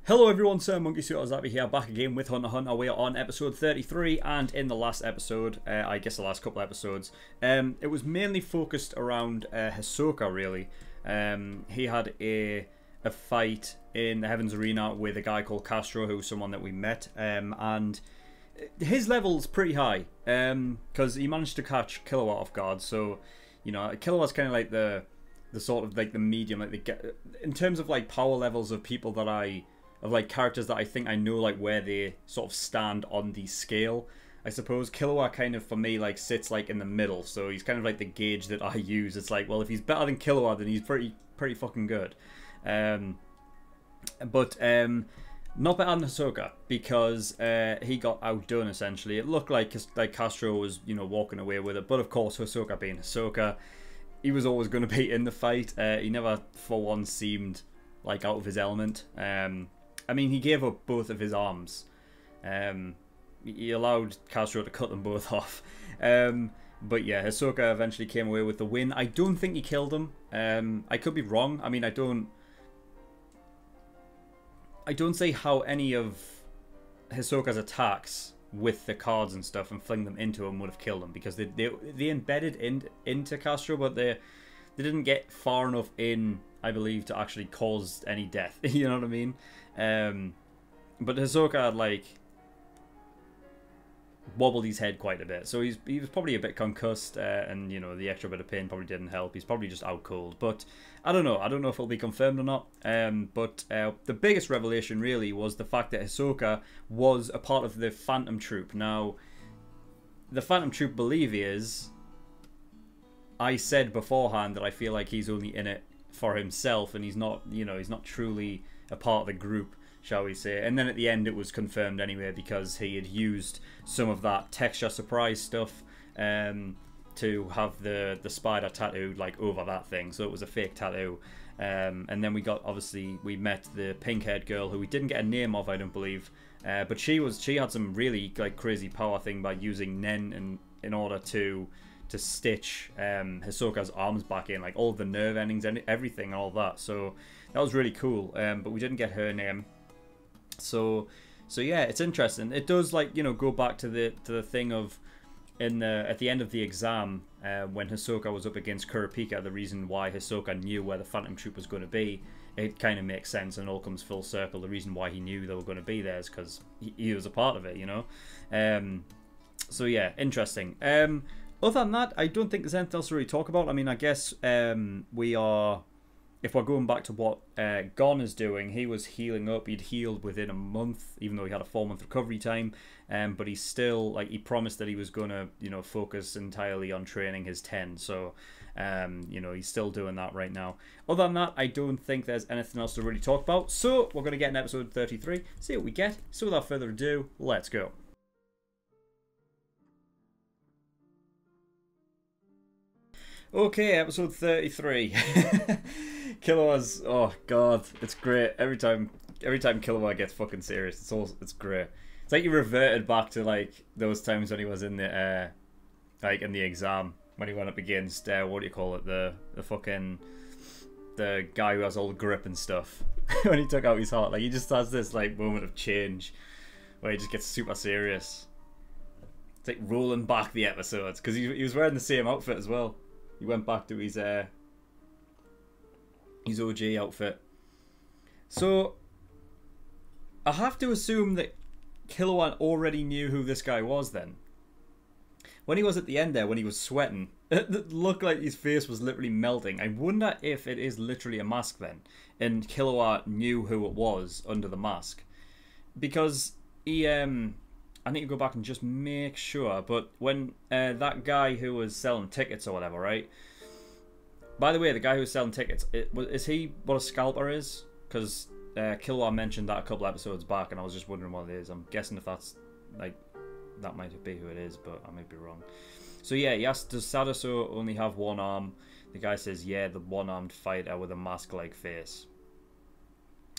Hello everyone, SirMonkeySuit here, back again with Hunter x Hunter. We are on episode 33, and in the last episode, I guess the last couple episodes, it was mainly focused around Hisoka, really. He had a fight in the Heavens Arena with a guy called Castro, who's someone that we met, and his level's pretty high, because he managed to catch Killua off guard. So, you know, Killua's kind of like the sort of like the medium, like in terms of like power levels of people that of like characters that I think I know like where they sort of stand on the scale. I suppose Killua kind of for me like sits like in the middle, so he's kind of like the gauge that I use. It's like, well, if he's better than Killua, then he's pretty fucking good. But not better than Hisoka, because he got outdone essentially. It looked like Castro was, you know, walking away with it, but of course Hisoka being Hisoka, he was always going to be in the fight. He never for once seemed like out of his element. I mean, he gave up both of his arms. He allowed Castro to cut them both off. But yeah, Hisoka eventually came away with the win. I don't think he killed him. I could be wrong. I mean, I don't see how any of Hisoka's attacks with the cards and stuff and fling them into him would have killed him, because they embedded into Castro, but they didn't get far enough in, I believe, to actually cause any death. You know what I mean? But Hisoka had like wobbled his head quite a bit, so he was probably a bit concussed, and you know, the extra bit of pain probably didn't help. He's probably just out cold, but I don't know if it'll be confirmed or not. But the biggest revelation really was the fact that Hisoka was a part of the Phantom Troop. Now, the Phantom Troop, believe he is. I said beforehand that I feel like he's only in it for himself, and he's not, you know, he's not truly a part of the group, shall we say. And then at the end it was confirmed anyway, because he had used some of that texture surprise stuff to have the spider tattooed like over that thing, so it was a fake tattoo. And then we met the pink-haired girl, who we didn't get a name of, I don't believe, but she had some really like crazy power thing by using Nen in order to stitch Hisoka's arms back in, like all the nerve endings and everything and all that. So that was really cool, but we didn't get her name. So yeah, it's interesting. It does, like, you know, go back to the thing of at the end of the exam, when Hisoka was up against Kurapika, the reason why Hisoka knew where the Phantom Troop was going to be. It kind of makes sense and all comes full circle. The reason why he knew they were going to be there is because he was a part of it, you know. So yeah, interesting. Other than that, I don't think there's anything else to really talk about. I mean, I guess if we're going back to what Gon is doing, he was healing up. He'd healed within a month, even though he had a 4-month recovery time. But he's still, like, he promised that he was going to, you know, focus entirely on training his 10. So, you know, he's still doing that right now. Other than that, I don't think there's anything else to really talk about. So, we're going to get in episode 33, see what we get. So, without further ado, let's go. Okay, episode 33. Killua's, oh god, it's great. Every time Killua gets fucking serious, it's great. It's like he reverted back to like those times when he was in the like in the exam, when he went up against what do you call it, the guy who has all the grip and stuff. When he took out his heart, like, he just has this like moment of change where he just gets super serious. It's like rolling back the episodes, because he was wearing the same outfit as well. He went back to his OG outfit. So I have to assume that Killua already knew who this guy was then. When he was at the end there, when he was sweating, it looked like his face was literally melting. I wonder if it is literally a mask then, and Killua knew who it was under the mask. Because he I need to go back and just make sure, but when that guy who was selling tickets or whatever, right? By the way, the guy who was selling tickets, is he what a scalper is? Because Killua mentioned that a couple episodes back, and I was just wondering what it is. I'm guessing if that's, like, that might be who it is, but I might be wrong. So yeah, he asked, does Sadaso only have one arm? The guy says, yeah, the one-armed fighter with a mask-like face.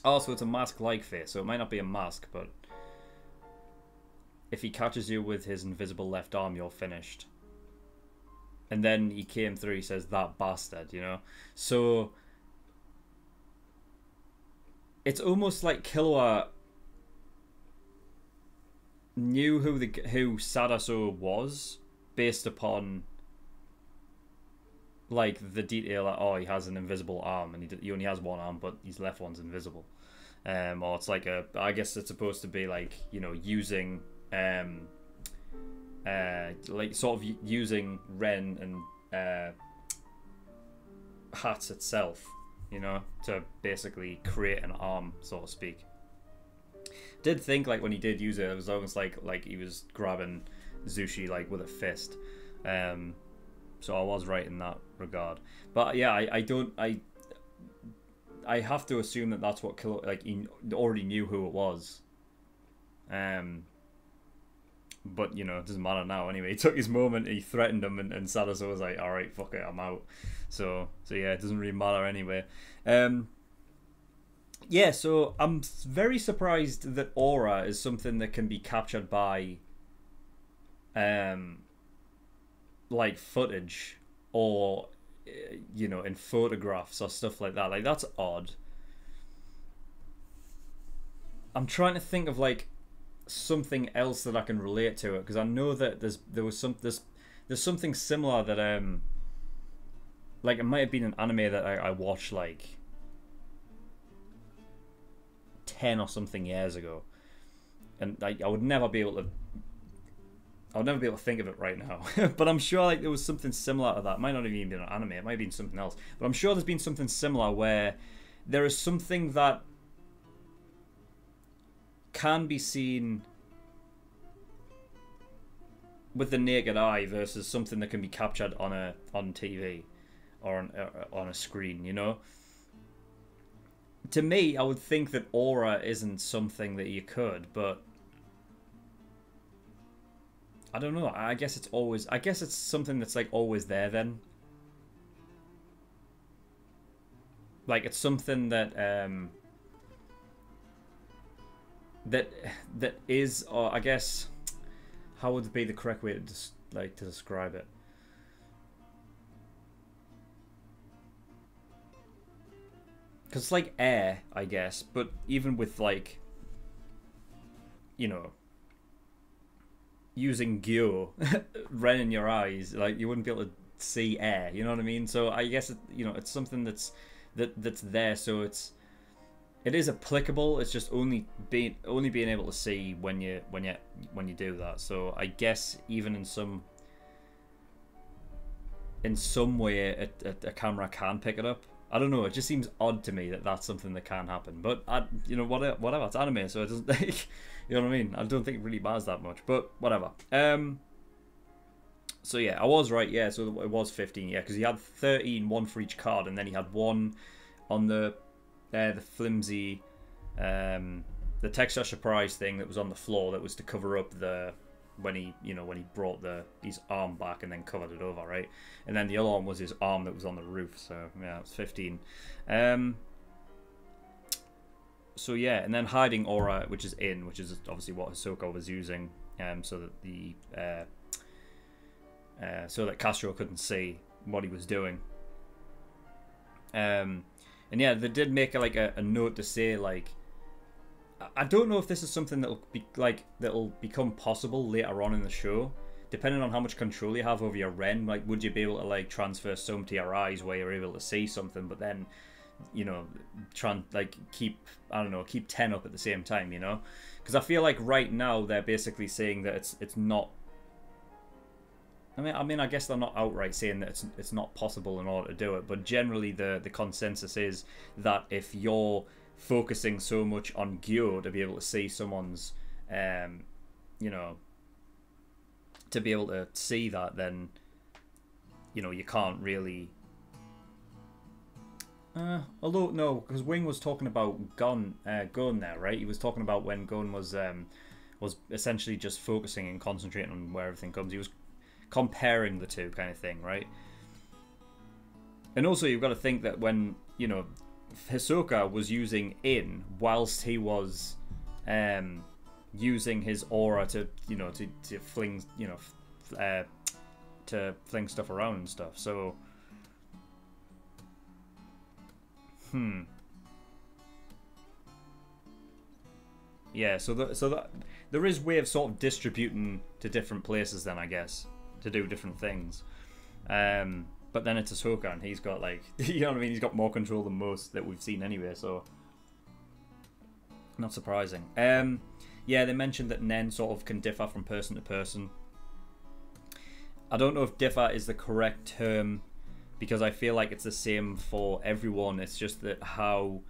Oh, so it's a mask-like face, so it might not be a mask, but if he catches you with his invisible left arm, you're finished. And then he came through, he says, that bastard, you know? So it's almost like Killua knew who Sadaso was based upon like the detail that, oh, he has an invisible arm and he only has one arm but his left one's invisible, or it's like I guess it's supposed to be like, you know, using like sort of using Ren and Hats itself, you know, to basically create an arm, so to speak. Did think like when he did use it, it was almost like he was grabbing Zushi like with a fist. So I was right in that regard. But yeah, I have to assume that that's what like he already knew who it was. But you know, it doesn't matter now anyway. He took his moment, he threatened him, and Sadaso was like, alright, fuck it, I'm out. So yeah, it doesn't really matter anyway. Yeah, so I'm very surprised that aura is something that can be captured by like footage or you know, in photographs or stuff like that. Like, that's odd. I'm trying to think of like something else that I can relate to it, because I know that there's something similar that like it might have been an anime that I watched like 10 or something years ago, and I would never be able to think of it right now. But I'm sure like there was something similar to that. It might not have even been an anime, it might have been something else, but I'm sure there's been something similar where there is something that can be seen with the naked eye versus something that can be captured on TV or on a screen, you know. To me, I would think that aura isn't something that you could, but I don't know. I guess it's something that's like always there then. Like, it's something that that is, or I guess, how would be the correct way to describe it? Because it's like air, I guess, but even with like, you know, using Gyo, Ren in your eyes, like you wouldn't be able to see air. You know what I mean? So I guess you know, it's something that's there. So it is applicable. It's just only being able to see when you do that. So I guess even in some way a camera can pick it up. I don't know. It just seems odd to me that that's something that can happen. But you know, whatever. It's anime, so it doesn't. Like, you know what I mean? I don't think it really matters that much. But whatever. So yeah, I was right. Yeah, so it was 15. Yeah, because he had 13, one for each card, and then he had one on the flimsy, the texture surprise thing that was on the floor that was to cover up when he brought his arm back and then covered it over, right? And then the other one was his arm that was on the roof. So yeah, it was 15. So yeah, and then hiding aura, which is obviously what Hisoka was using, so that so that Castro couldn't see what he was doing. And yeah, they did make a note to say, like, I don't know if this is something that'll become possible later on in the show, depending on how much control you have over your Ren. Like, would you be able to like transfer some to your eyes where you're able to see something, but then, you know, keep 10 up at the same time, you know? Because I feel like right now they're basically saying that it's not. I mean, I guess they're not outright saying that it's not possible in order to do it, but generally the consensus is that if you're focusing so much on Gyo to be able to see someone's, you know, to be able to see that, then, you know, you can't really. Although no, because Wing was talking about Gon there, right? He was talking about when Gon was essentially just focusing and concentrating on where everything comes. He was comparing the two kind of thing, right? And also you've got to think that when, you know, Hisoka was using In whilst he was using his aura to, you know, to fling, you know, to fling stuff around and stuff. So Yeah, so there is way of sort of distributing to different places then, I guess, to do different things. But then it's Ahsoka, and he's got like, you know what I mean? He's got more control than most that we've seen anyway, so not surprising. Yeah, they mentioned that Nen sort of can differ from person to person. I don't know if differ is the correct term, because I feel like it's the same for everyone. It's just that how,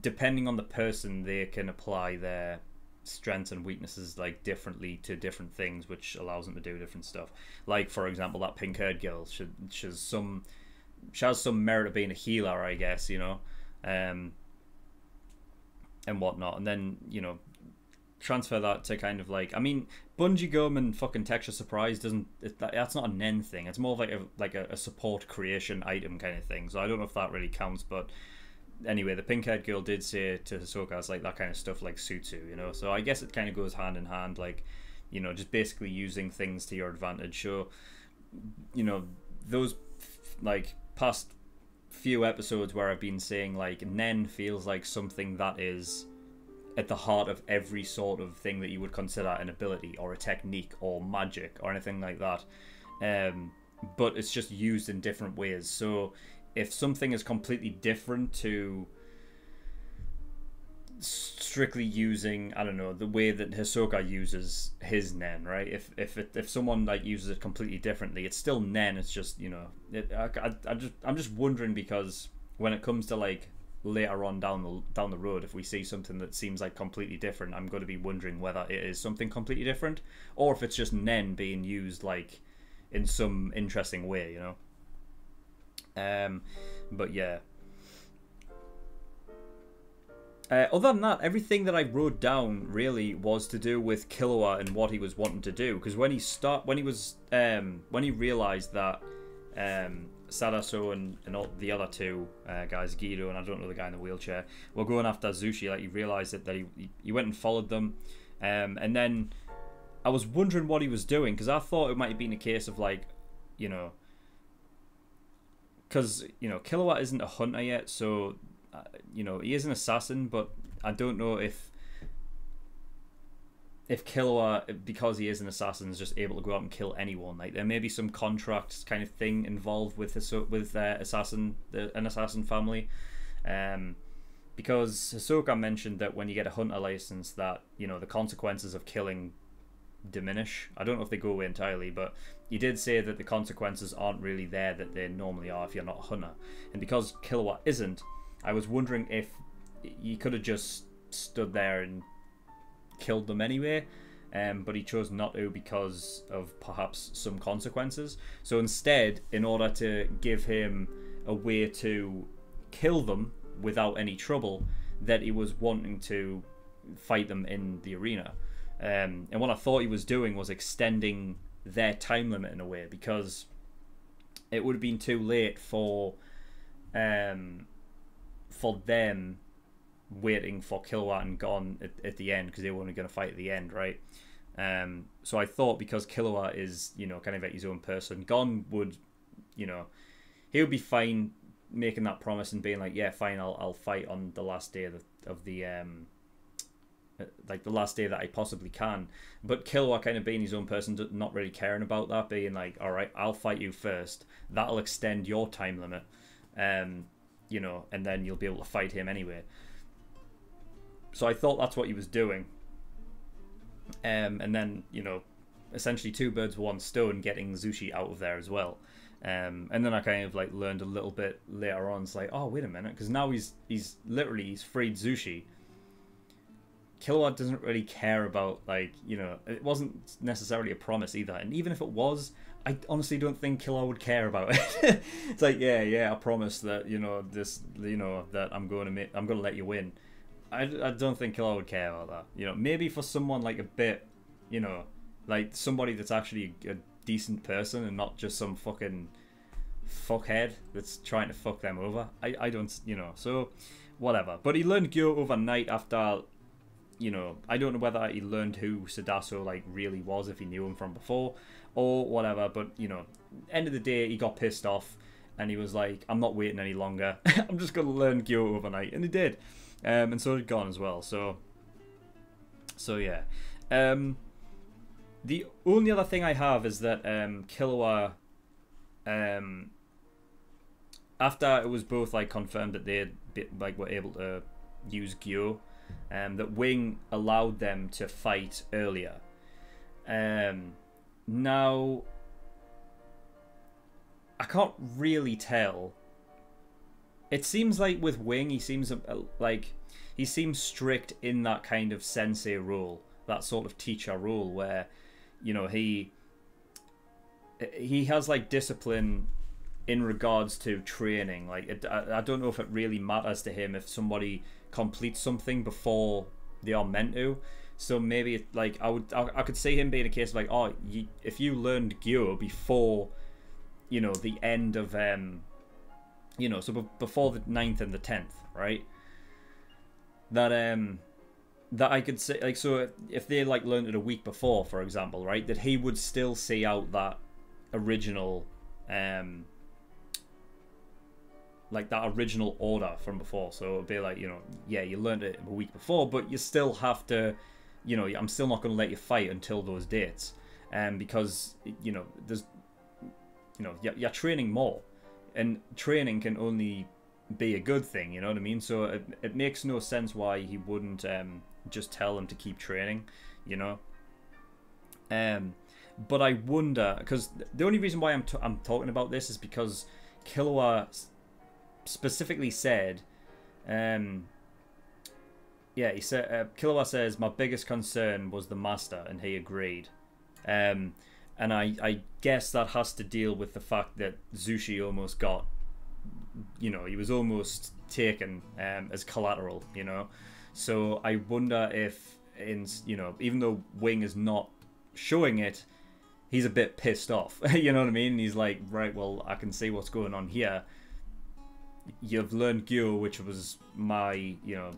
depending on the person, they can apply their strengths and weaknesses like differently to different things, which allows them to do different stuff. Like, for example, that pink-haired girl, she has some merit of being a healer, I guess, you know, and whatnot. And then, you know, transfer that to kind of like, I mean, bungee gum and fucking texture surprise that's not a Nen thing. It's more of like a support creation item kind of thing. So I don't know if that really counts, but anyway, the pink-haired girl did say to Ahsoka, it's like that kind of stuff like Sutsu, you know. So I guess it kind of goes hand in hand, like, you know, just basically using things to your advantage. So, you know, those like past few episodes where I've been saying like Nen feels like something that is at the heart of every sort of thing that you would consider an ability or a technique or magic or anything like that, but it's just used in different ways. So if something is completely different to strictly using, I don't know, the way that Hisoka uses his Nen, right? If someone like uses it completely differently, it's still Nen. It's just, you know, I'm just wondering, because when it comes to like later on down the road, if we see something that seems like completely different, I'm going to be wondering whether it is something completely different or if it's just Nen being used like in some interesting way, you know. But yeah. Other than that, everything that I wrote down really was to do with Killua and what he was wanting to do. Because when he realized that Sadaso and all the other two guys, Guido and I don't know the guy in the wheelchair, were going after Zushi, like he realized that he went and followed them, and then I was wondering what he was doing, because I thought it might have been a case of like, you know, because, you know, Killua isn't a hunter yet, so you know, he is an assassin, but I don't know if Killua, because he is an assassin, is just able to go out and kill anyone. Like, there may be some contract kind of thing involved with an assassin family, because Hisoka mentioned that when you get a hunter license, that, you know, the consequences of killing diminish. I don't know if they go away entirely, but he did say that the consequences aren't really there that they normally are if you're not a hunter. And because Killua isn't, I was wondering if he could have just stood there and killed them anyway, but he chose not to because of perhaps some consequences. So instead, in order to give him a way to kill them without any trouble, that he was wanting to fight them in the arena. And what I thought he was doing was extending their time limit in a way, because it would have been too late for them waiting for Killua and Gon at the end, because they were only going to fight at the end, right? So I thought, because Killua is, you know, kind of his own person, Gon would, you know, he would be fine making that promise and being like, yeah, fine, I'll fight on the last day of the like the last day that I possibly can. But Killua kind of being his own person, not really caring about that, being like, all right, I'll fight you first, that'll extend your time limit, you know, and then you'll be able to fight him anyway. So I thought that's what he was doing, and then, you know, essentially two birds with one stone, getting Zushi out of there as well. And then I kind of like learned a little bit later on, it's like, oh, wait a minute, because now he's freed Zushi. Killua doesn't really care about, like, you know, it wasn't necessarily a promise either, and even if it was, I honestly don't think Killua would care about it. It's like, yeah, I promise that, you know, this, you know, that I'm going to let you win. I don't think Killua would care about that. You know, maybe for someone like a bit, you know, like somebody that's actually a decent person and not just some fucking fuckhead that's trying to fuck them over. I don't, you know, so whatever. But he learned Gyo overnight after, you know, I don't know whether he learned who Sadaso like really was, if he knew him from before or whatever, but, you know, end of the day, he got pissed off and he was like, I'm not waiting any longer. I'm just going to learn Gyo overnight. And he did. And so did Gon as well. So So yeah. The only other thing I have is that Killua, after it was both like confirmed that they like were able to use Gyo, that Wing allowed them to fight earlier. Now I can't really tell. It seems like with Wing, he seems strict in that kind of sensei role, that sort of teacher role, where, you know, he has like discipline in regards to training. Like I don't know if it really matters to him if somebody completes something before they are meant to. So maybe like I could see him being a case of like, oh, if you learned Gyo before, you know, the end of you know, so before the 9th and the 10th, right? That I could say, like, so if they like learned it a week before, for example, right, that he would still see out that original like that original order from before. So it'd be like, you know, yeah, you learned it a week before, but you still have to, you know, I'm still not going to let you fight until those dates, because, you know, there's, you know, you're training more, and training can only be a good thing, you know what I mean? So it makes no sense why he wouldn't just tell them to keep training, you know. But I wonder, because the only reason why I'm talking about this is because Killua specifically said, yeah, he said, Killua says, my biggest concern was the master, and he agreed. And I guess that has to deal with the fact that Zushi almost got, you know, he was almost taken as collateral, you know. So I wonder if, you know, even though Wing is not showing it, he's a bit pissed off. You know what I mean? He's like, right, well, I can see what's going on here. You've learned Gyo, which was my, you know,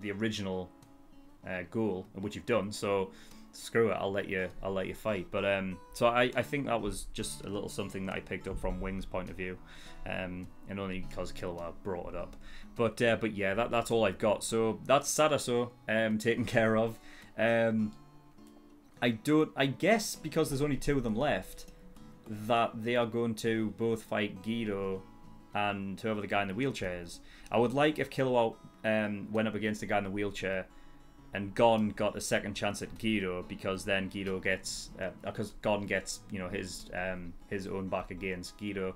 the original goal, which you've done. So screw it, I'll let you fight. But so I think that was just a little something that I picked up from Wing's point of view, and only because Killua brought it up. But yeah, that's all I've got. So that's Sadaso taken care of. I guess because there's only 2 of them left, that they are going to both fight Guido and whoever the guy in the wheelchair is. I would like if Killua went up against the guy in the wheelchair and Gon got a second chance at Guido, because then Guido gets, because Gon gets, you know, his own back against Guido,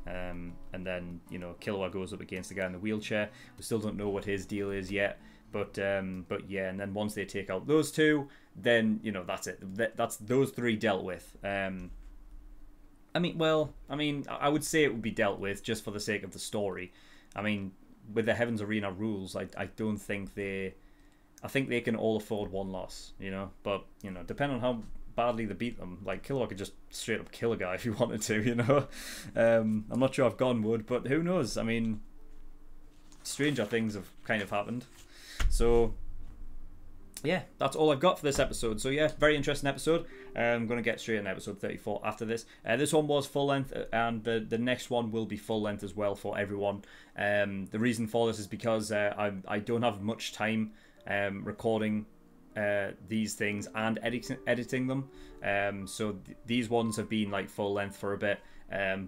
and then, you know, Killua goes up against the guy in the wheelchair. We still don't know what his deal is yet, but yeah, and then once they take out those 2, then, you know, that's it. That's those 3 dealt with. I mean, I would say it would be dealt with just for the sake of the story. I mean, with the Heavens Arena rules, I don't think I think they can all afford 1 loss, you know. But, you know, depending on how badly they beat them, like, Killua could just straight up kill a guy if he wanted to, you know. I'm not sure if Gon would, but who knows? I mean, stranger things have kind of happened. So yeah, that's all I've got for this episode. So yeah, very interesting episode. I'm going to get straight into episode 34 after this. This one was full length, and the next one will be full length as well for everyone. The reason for this is because I don't have much time recording these things and editing them. So these ones have been like full length for a bit.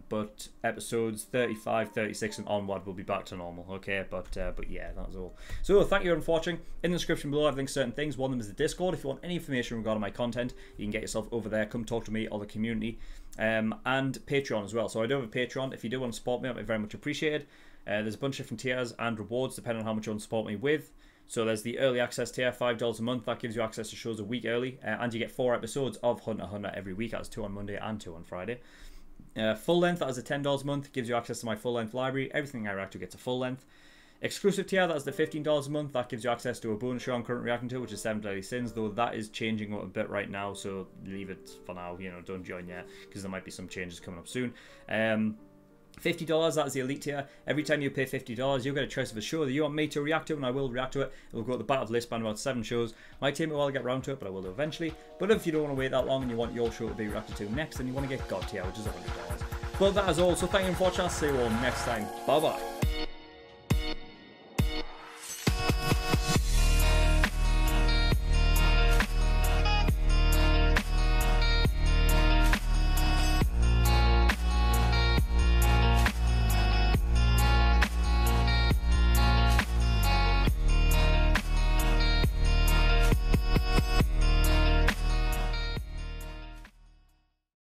But episodes 35, 36 and onward will be back to normal, okay? But yeah, that's all. So thank you everyone for watching. In the description below, I've linked certain things. One of them is the Discord. If you want any information regarding my content, you can get yourself over there. Come talk to me or the community. And Patreon as well. So I do have a Patreon. If you do want to support me, I'd be very much appreciated. There's a bunch of different tiers and rewards depending on how much you want to support me with. So there's the early access tier, $5 a month. That gives you access to shows a week early. And you get 4 episodes of Hunter x Hunter every week. That's 2 on Monday and 2 on Friday. Full length, that is a $10 a month, gives you access to my full length library. Everything I react to gets a full length. Exclusive tier, that is the $15 a month. That gives you access to a bonus show I'm currently reacting to, which is 7 Deadly Sins, though that is changing a bit right now, so leave it for now, you know, don't join yet, because there might be some changes coming up soon. $50, that is the elite tier. Every time you pay $50, you'll get a choice of a show that you want me to react to, and I will react to it. It will go at the back of the list by about 7 shows. Might take me a while to get around to it, but I will do eventually. But if you don't want to wait that long and you want your show to be reacted to next, then you want to get God tier, which is $100. Well, that is all, so thank you for watching. I'll see you all next time. Bye bye.